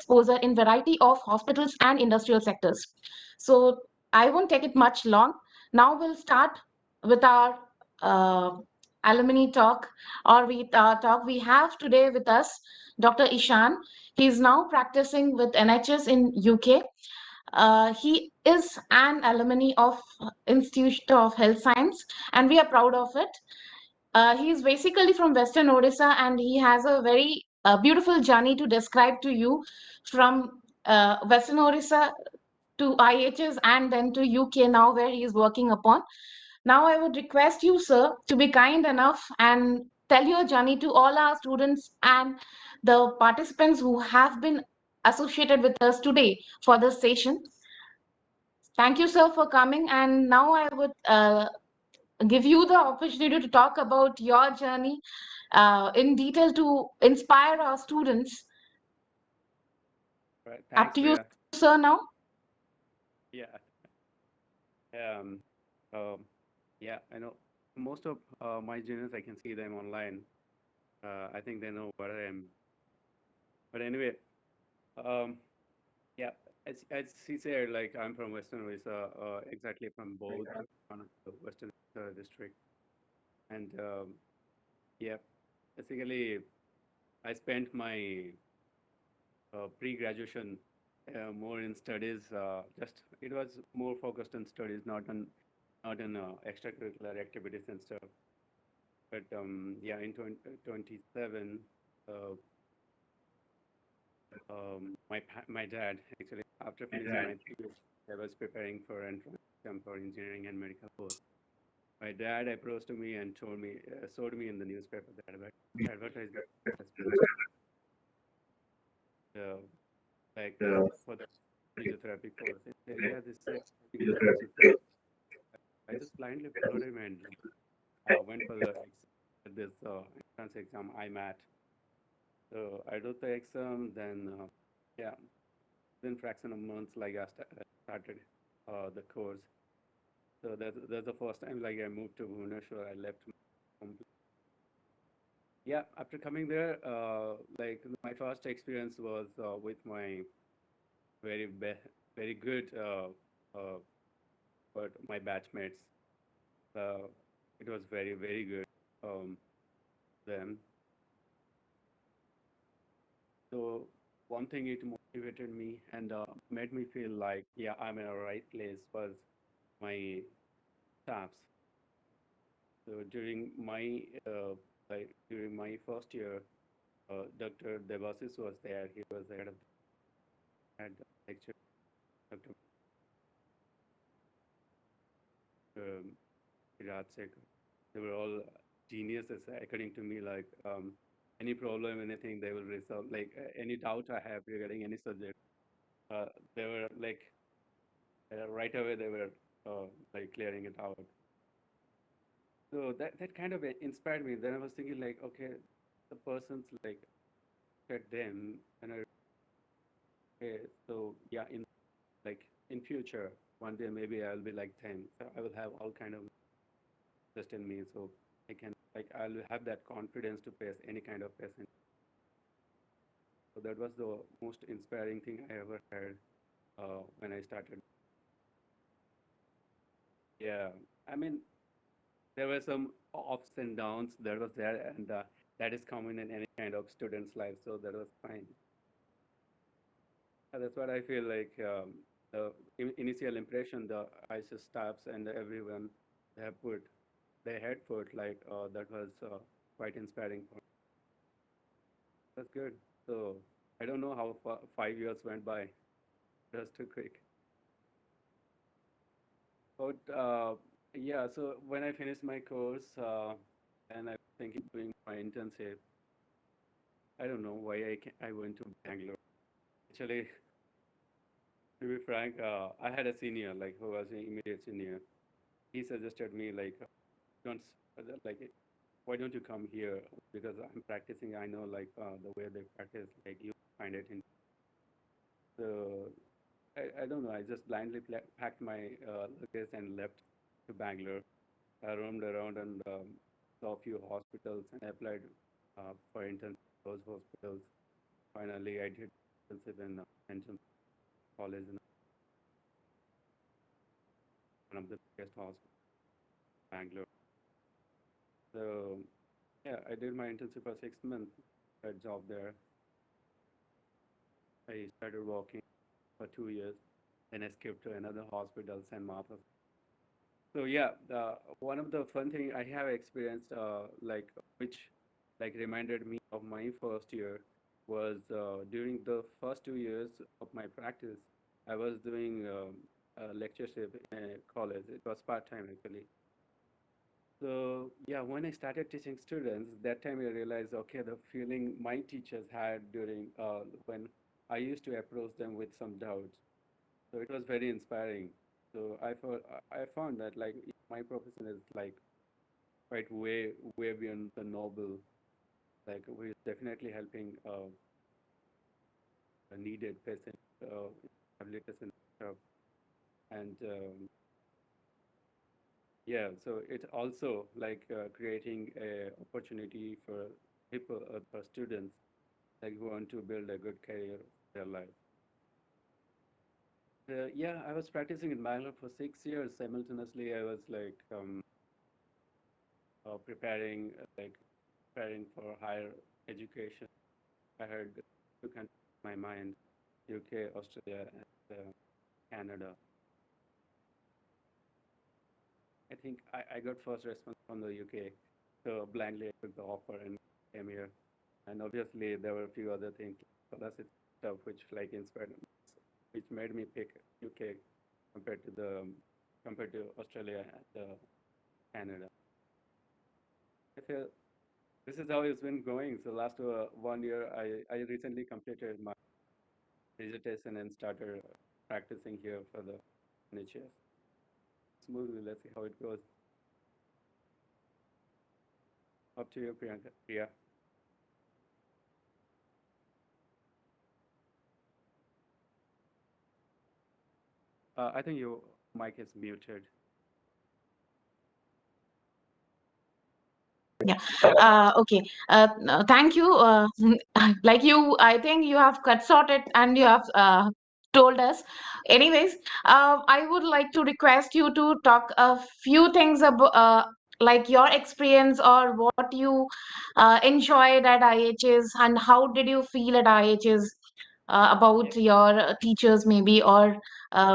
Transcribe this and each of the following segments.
exposure in variety of hospitals and industrial sectors. So I won't take it much long. Now we'll start with our uh, alumni talk, or talk. We have today with us Dr. Ishan. He's now practicing with NHS in UK. He is an alumni of Institute of Health Science, and we are proud of it. He's basically from Western Odisha, and he has a very beautiful journey to describe to you from Western Odisha to IHS and then to UK now, where he is working upon. Now, I would request you, sir, to be kind enough and tell your journey to all our students and the participants who have been associated with us today for this session. Thank you, sir, for coming. And now I would give you the opportunity to talk about your journey in detail to inspire our students. Right. Up Thanks, to you, Priya. sir, now. Yeah. Um, um, yeah, I know most of my juniors, I can see them online. I think they know what I am. But anyway, um, yeah, as he said, like I'm from Western Odisha, exactly from both one of the Western district. And yeah, basically, I spent my pre-graduation more in studies. Just it was more focused on studies, not on extracurricular activities and stuff. But yeah, in 2027, uh, my dad actually after finishing my PhD, I was preparing for entrance exam for engineering and medical both. My dad approached me and told me, showed me in the newspaper that advertisement has been uh, for the physiotherapy course. He said, yeah, this is exciting course. You should. I just blindly followed him and went for the this entrance exam, IMAT. So I wrote the exam, then yeah, then fraction of months like I started the course. So that's the first time like I moved to Bhubaneswar. I left home. Yeah, after coming there, like my first experience was with my very be very good uh, but my batchmates. Uh, it was very good then. So one thing it motivated me and made me feel like yeah I'm in a right place was my staffs. So during my first year, Dr. Devasis was there. He was the head of the had lecture. Dr. Raj Sekhar. They were all geniuses according to me. Like any problem, anything they will resolve. Like any doubt I have regarding any subject, uh, they were like right away they were like clearing it out. So that kind of inspired me. Then I was thinking like, okay, the person's like at them, and I okay, so yeah, in future, one day maybe I'll be like them. So I will have all kind of trust in me, so I can like I'll have that confidence to face any kind of patient. So that was the most inspiring thing I ever had when I started. Yeah, I mean there were some ups and downs that was there, and that is common in any kind of student's life. So that was fine. That's what I feel like. The initial impression the ISIS staffs and everyone they have put, they had put like that was quite inspiring for me. That's good. So I don't know how 5 years went by. Just too quick. But yeah, so when I finished my course and I was thinking doing my internship, I don't know why I went to Bangalore. Actually, to be frank, I had a senior like who was an immediate senior. He suggested me like don't like why don't you come here because I'm practicing. I know like the way they practice, like you find it in. So I don't know. I just blindly packed my luggage and left to Bangalore. I roamed around and saw a few hospitals and applied for interns in those hospitals. Finally, I did. intensive in Engine College in one of the biggest hospitals in Bangalore. So yeah, I did my internship for 6 months. A job there. I started working for 2 years. Then I skipped to another hospital, St. Martha's. So yeah, one of the fun thing I have experienced, which like reminded me of my first year, was during the first 2 years of my practice, I was doing a lectureship in a college. It was part-time actually. So yeah, when I started teaching students, that time I realized, okay, the feeling my teachers had during when I used to approach them with some doubts. So it was very inspiring. So I found that like my profession is like quite way beyond the noble. Like we're definitely helping a needed patient, rehabilitation stuff. And yeah, so it's also like creating a opportunity for people, for students like who want to build a good career in their life. Yeah, I was practicing in Bangalore for 6 years. Simultaneously, I was like preparing for higher education. I had two countries in my mind: UK, Australia, and Canada. I think I got first response from the UK, so blindly I took the offer and came here. And obviously, there were a few other things, scholarship stuff, which like inspired me, which made me pick UK compared to the compared to Australia and Canada. I feel this is how it's been going. So last 1 year, I recently completed my dissertation and started practicing here for the NHS. Smoothly, let's see how it goes. Up to you, Priyanka. Yeah. I think your mic is muted. Yeah. Okay. Thank you. Like you, I think you have cut sorted and you have told us. Anyways, I would like to request you to talk a few things about like your experience or what you enjoyed at IHS and how did you feel at IHS about your teachers maybe or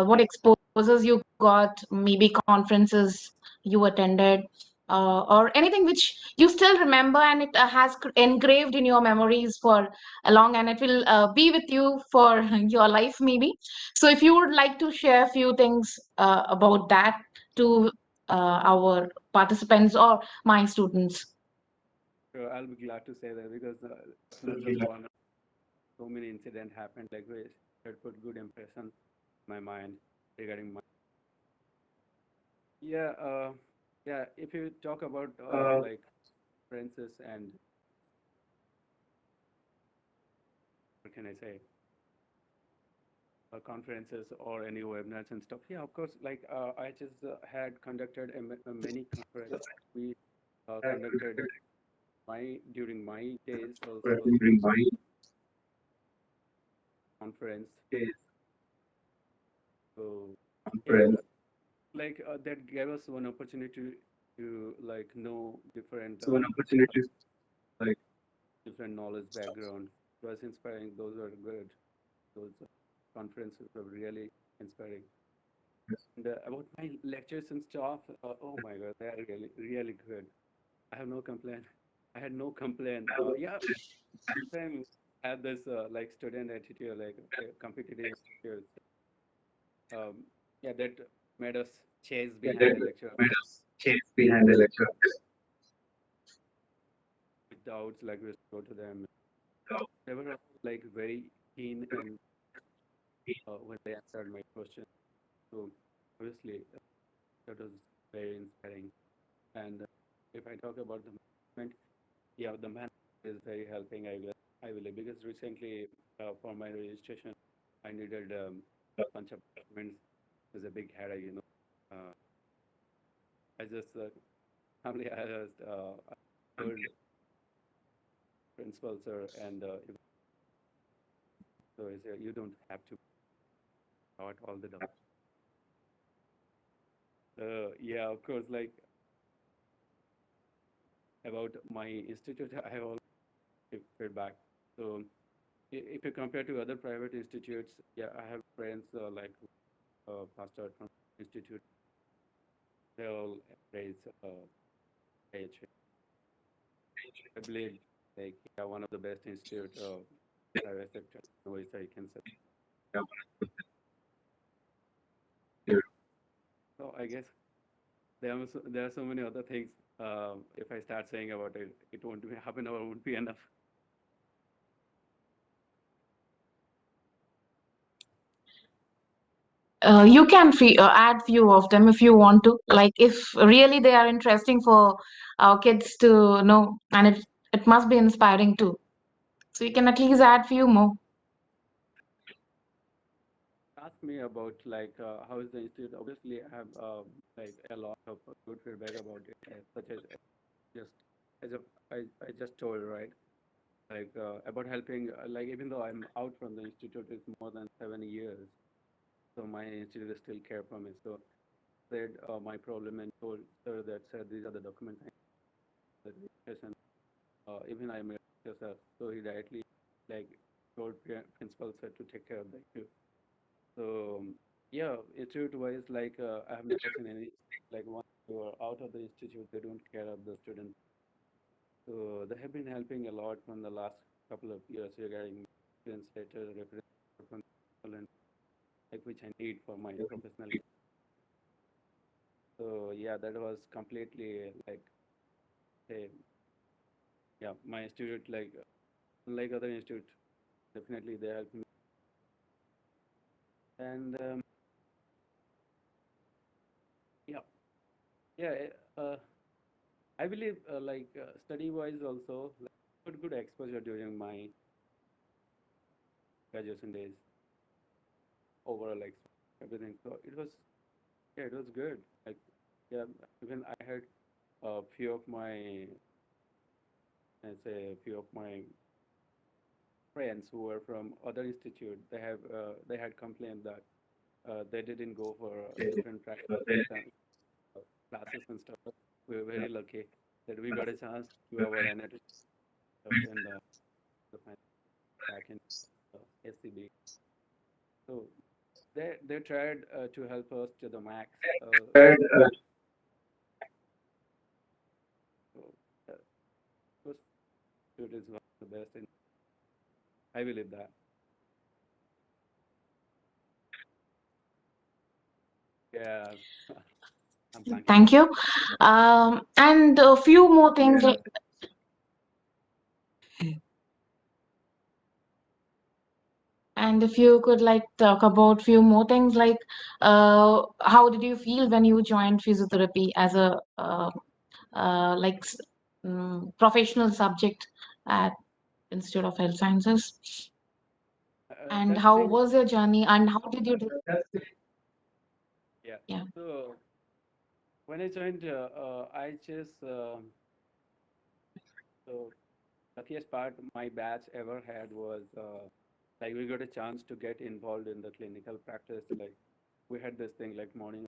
what exposures you got, maybe conferences you attended or anything which you still remember and it has engraved in your memories for a long and it will be with you for your life maybe. So if you would like to share a few things about that to our participants or my students. So I'll be glad to say that because it's not just one. So many incidents happened like which that put good impression in my mind regarding my. Yeah. Yeah. If you talk about like conferences and what can I say? Conferences or any webinars and stuff. Yeah, of course. Like I just had conducted a many conference. We conducted my during my days also conference. So yeah, like that gave us one opportunity to like know different knowledge background. It was inspiring. Those were good. Those conferences were really inspiring. And about my lectures and stuff, oh my God, they are really good. I have no complaint. I had no complaint. Yeah, time had this like student attitude, like competitive attitude. Yeah, that made us chase behind the lecture with doubts, like we go to them. They were like very keen and when they answered my question. So obviously that was very inspiring. And if I talk about the management, yeah, the management is very helping. I believe because recently for my registration, I needed a bunch of documents. It was a big headache, you know. I just family I just told principal sir and So you don't have to start all the documents. Yeah, of course, like about my institute, I have also give feedback. So if you compare to other private institutes, yeah, I have friends like passed out from institute. They all praise IHS. I believe like yeah, one of the best institute private sector, which I can say. So I guess there are so many other things. If I start saying about it, it won't be half an hour won't be enough. You can add few of them if you want to. Like if really they are interesting for our kids to know, and it must be inspiring too. So you can at least add few more. Ask me about like how is the institute. Obviously, I have like a lot of good feedback about it, such as just as a, I just told right, like about helping. Like even though I'm out from the institute, it's more than 7 years, so my institute is still care for me. So said my problem and told sir that sir these are the documents I need, and even I'm a professor, so he directly like told principal sir to take care of the issue. So yeah, institute wise, like I have never seen any like once you are out of the institute, they don't care of the students. So they have been helping a lot from the last couple of years regarding students letter, reference from people and like which I need for my professional. So yeah, that was completely like say yeah, my institute like other institute definitely they help me. And yeah, yeah, I believe like study wise also like, good exposure during my graduation days, overall like everything. So it was yeah, it was good. Like yeah, even I had a few of my let's say a few of my friends who were from other institute. They had complained that they didn't go for different practices and classes and stuff. We were very lucky that we got a chance to our anatomy stuff and the back in SCB. So they tried to help us to the max. So uh, was it is one of the best, and I believe that. Yeah, I'm blanking Thank out. you. And a few more things. And if you could like talk about few more things, like how did you feel when you joined physiotherapy as a like professional subject at Institute of Health Sciences? And That's how thing. was your journey? And how did you do? Yeah. Yeah. So when I joined IHS, so luckiest part my batch ever had was like we got a chance to get involved in the clinical practice. Like we had this thing like morning,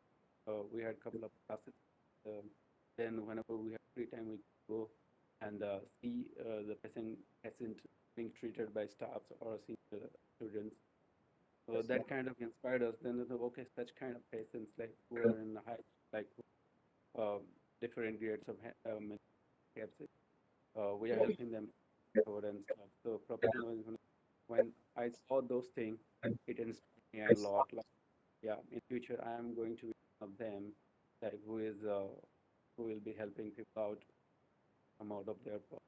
we had a couple of classes. Um, then whenever we had free time, we could go and see the patient being treated by staffs or see the students. So that kind of inspired us. Then okay, such kind of patients like who are in high like um, different grades of gaps, we are helping them forward and stuff. So professionalism, when I saw those things, it inspired me a lot. Like, yeah, in future I am going to be one of them, like who will be helping people out come out of their problem.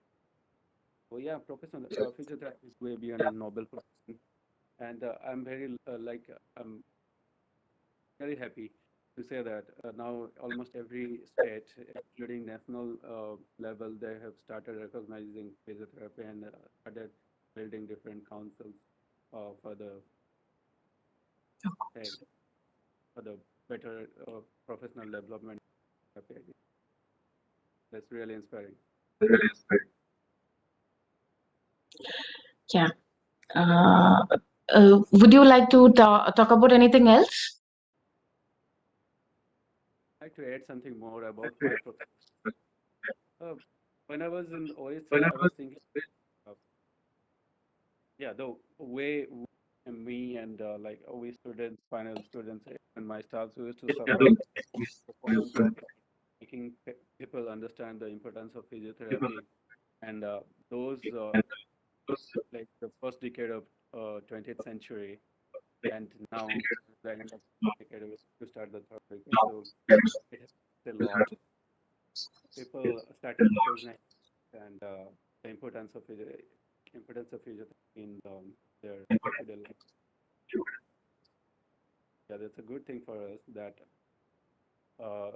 So yeah, professional physiotherapy is way beyond a noble profession, and I'm very I'm very happy to say that now almost every state, including national level, they have started recognizing physiotherapy and started building different councils for the state, for the better professional development. That's really inspiring. Yeah. Uh, Would you like to talk about anything else? I'd like to add something more about my profession. Uh, when I was in OSC, I was thinking, uh, yeah, the way me and like we students, final students, and my staffs we used to suffer the problems of making people understand the importance of physiotherapy and those like the first decade of 20th century and now the end of the decade to start the third decade. So it has a lot. People started recognizing and the importance of physiotherapy in their day-to-day life. Yeah, that's a good thing for us that uh,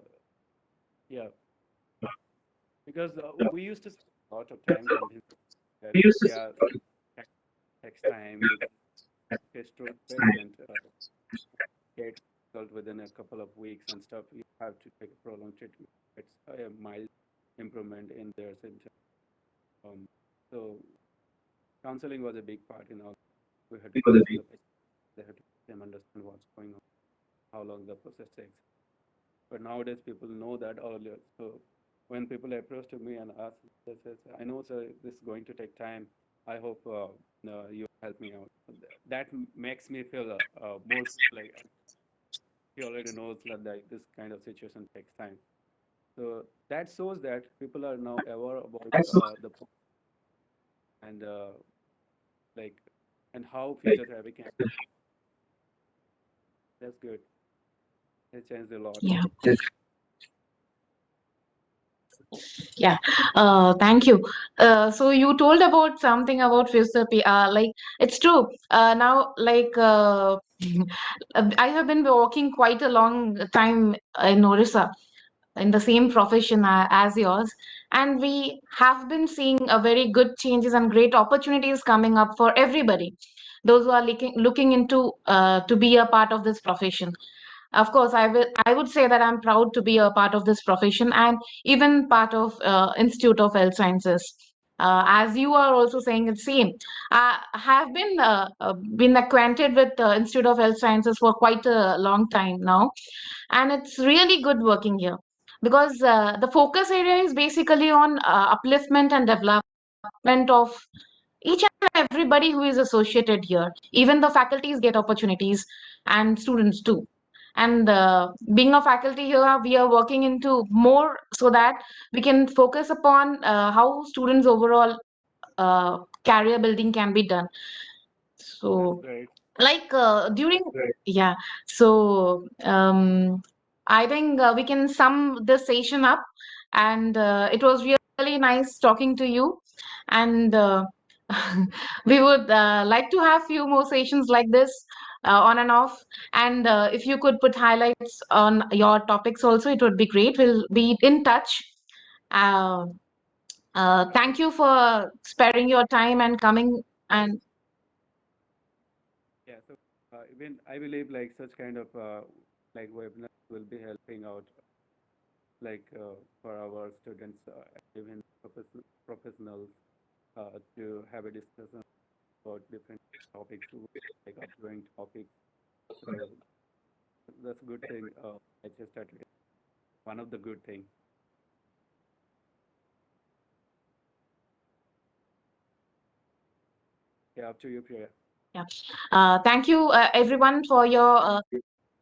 yeah, because we used to spend a lot of time convincing that yeah, it takes time. You can get stroke patient get result within a couple of weeks and stuff. You have to take a prolonged treatment. It's a mild improvement in their symptoms. Um, so counseling was a big part in all. We had to counsel the patient. They had to make them understand what's going on, how long the process takes. But nowadays people know that earlier. So when people approach to me and ask, they says, "I know, sir, this is going to take time. I hope you help me out." That makes me feel more like he already knows that this kind of situation takes time. So that shows that people are now aware about the and like and how physiotherapy can. That's good. It changed a lot. Yeah. Yeah, thank you. So you told about something about physiotherapy. Like it's true. Now, like I have been working quite a long time in Orissa in the same profession as yours, and we have been seeing a very good changes and great opportunities coming up for everybody. Those who are looking into to be a part of this profession. Of course, I would say that I'm proud to be a part of this profession and even part of Institute of Health Sciences. As you are also saying the same, I have been acquainted with the Institute of Health Sciences for quite a long time now, and it's really good working here because the focus area is basically on upliftment and development of each and everybody who is associated here. Even the faculties get opportunities and students too. And being a faculty here, we are working into more so that we can focus upon how students overall career building can be done. That's So great. like during yeah so I think we can sum this session up, and it was really nice talking to you, and we would like to have few more sessions like this on and off, and if you could put highlights on your topics also, it would be great. We'll be in touch. uh, Thank you for sparing your time and coming. And Yeah. So even I believe like such kind of like webinars will be helping out like for our students, even professionals, to have a discussion about different topics, like upcoming topics. So that's a good thing. I just started one of the good things. Yeah, up to you, Priya. yeah, thank you everyone for your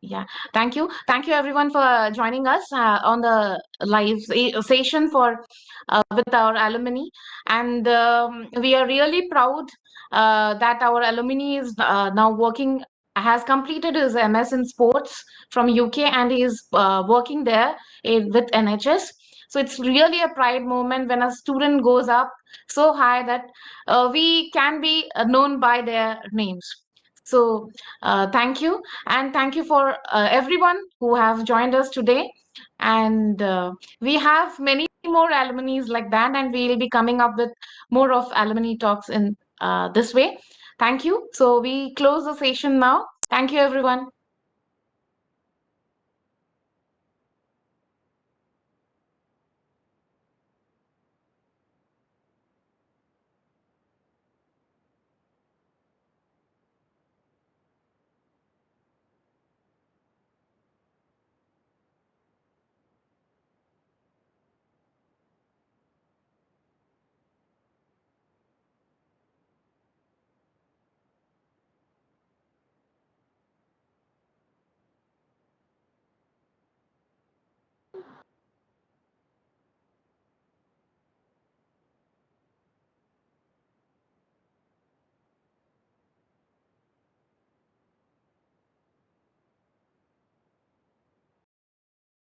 yeah, thank you everyone for joining us on the live session for with our alumni, and we are really proud that our alumni is now working, has completed his MS in sports from UK, and is working there with NHS. So it's really a pride moment when a student goes up so high that we can be known by their names. So thank you, and thank you for everyone who have joined us today. And we have many more alumni like that, and we'll be coming up with more of alumni talks in this way. Thank you. So we close the session now. Thank you, everyone.